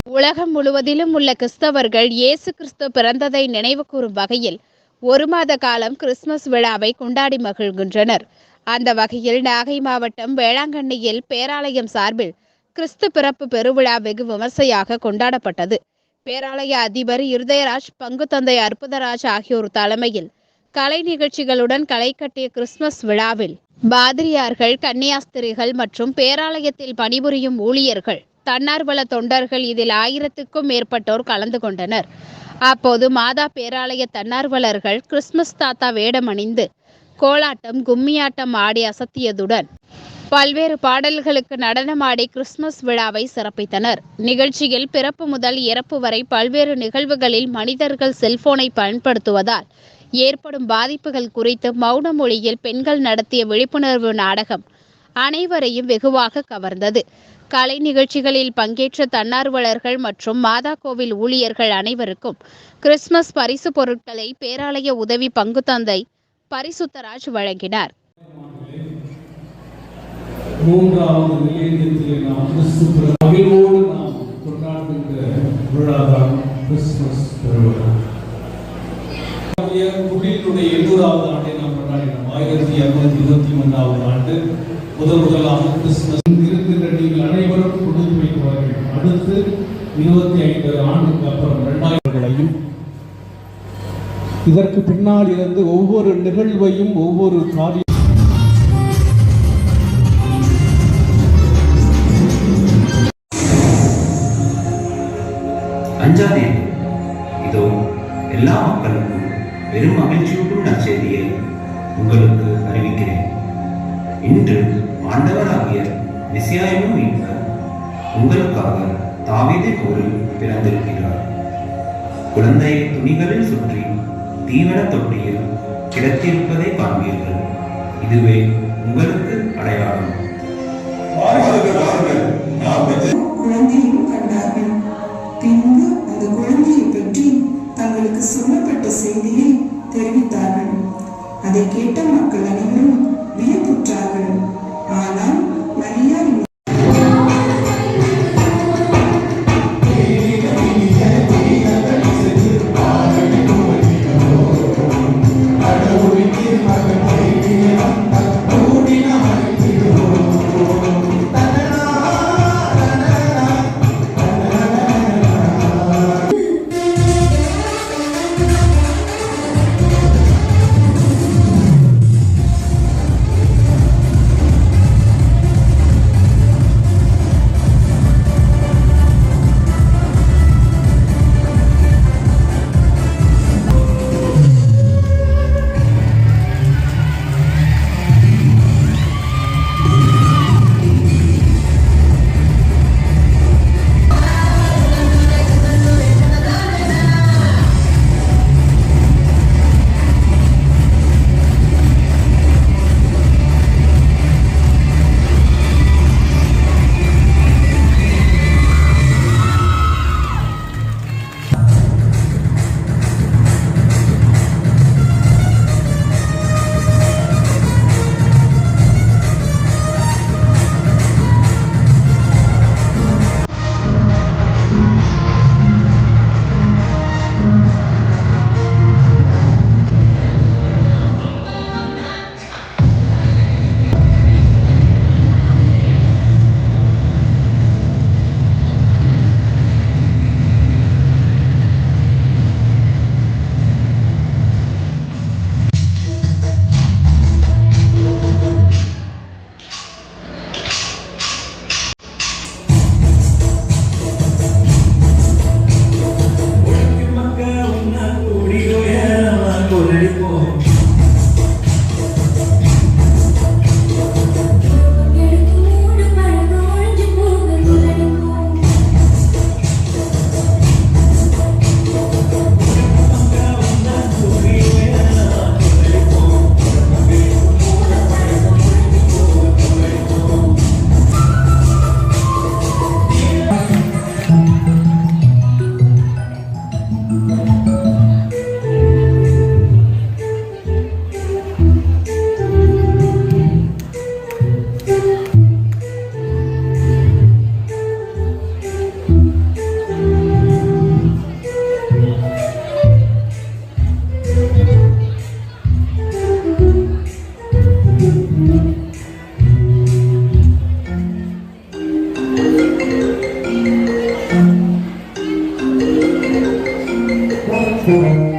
உலகம் முழுவதிலும் உள்ள கிறிஸ்தவர்கள் இயேசு கிறிஸ்து பிறந்ததை நினைவுகூரும் வகையில் 1 மாத காலம் கிறிஸ்துமஸ் விழாவை கொண்டாடி மகிழ்கின்றனர். அந்த வகையில் நாகை மாவட்டம் வேளாங்கண்ணியில் பேராலயம் சார்பில் கிறிஸ்து பிறப்பு பெருவிழா வெகு விமர்சையாக கொண்டாடப்பட்டது. பேராலய அதிபர் இருதயராஜ், பங்கு தந்தை அற்புதராஜ் ஆகியோர் தலைமையில் கலை நிகழ்ச்சிகளுடன் களை கட்டிய கிறிஸ்துமஸ் விழாவில் பாதிரியார்கள், கன்னியாஸ்திரிகள் மற்றும் பேராலயத்தில் பணிபுரியும் ஊழியர்கள், தன்னார்வல தொண்டர்கள் இதில் 1000க்கும் மேற்பட்டோர் கலந்து கொண்டனர். அப்போது மாதா பேராலய தன்னார்வலர்கள் கிறிஸ்துமஸ் தாத்தா வேடமணிந்து கோலாட்டம், கும்மியாட்டம் ஆடி அசத்தியதுடன் பல்வேறு பாடல்களுக்கு நடனமாடி கிறிஸ்துமஸ் விழாவை சிறப்பித்தனர். நிகழ்ச்சியில் பிறப்பு முதல் இறப்பு வரை பல்வேறு நிகழ்வுகளில் மனிதர்கள் செல்போனை பயன்படுத்துவதால் ஏற்படும் பாதிப்புகள் குறித்து மௌன மொழியில் பெண்கள் நடத்திய விழிப்புணர்வு நாடகம் அனைவரையும் வெகுவாக கவர்ந்தது. கலை நிகழ்ச்சிகளில் பங்கேற்ற தன்னார்வலர்கள் மற்றும் மாதா கோவில் ஊழியர்கள் அனைவருக்கும் கிறிஸ்துமஸ் பரிசு பொருட்களை பேராலய உதவி பங்கு தந்தை பரிசுத்தராஜ் வழங்கினார். 3வது மில்லேனியத்திலே நாம் கிறிஸ்து மகிழ்வோடு நாம் கொண்டாடுகின்ற விழாதான் கிறிஸ்துமஸ் பெருவிழா. குடியினுடைய 800வது ஆண்டை நாம் கொண்டாடினோம். 1223வது ஆண்டு முதலாக கிறிஸ்துமஸ் இருக்கின்ற நீங்கள் அனைவரும் கொடுத்து வைப்பார்கள். அடுத்து 25 ஆண்டுக்கு அப்புறம் 2000 இதற்கு பின்னால் இருந்து ஒவ்வொரு நிகழ்வையும் ஒவ்வொரு காரியம் அஞ்சாதே, இதோ எல்லா மக்களுக்கும் பெரும் மகிழ்ச்சியூட்டும் நற்செய்தியை உங்களுக்கு அறிவிக்கிறேன். இன்று ஆண்டவராகிய மெசியாயும் மீட்பர் உங்களுக்காக தாவீதின் ஊரில் பிறந்திருக்கிறார். குழந்தையை துணிகளில் சுற்றி தீவன தொட்டியில் கிடத்திருப்பதை காண்பீர்கள். இதுவே உங்களுக்கு அடையாளம். குழந்தையும் கண்டார்கள். பின்பு அந்த குழந்தையை பற்றி தங்களுக்கு சொல்லப்பட்ட செய்தியை தெரிவித்தார்கள். அதை கேட்ட மக்கள் அனைவரும் வியப்புற்றார்கள். ஆனால் மரியா Thank you.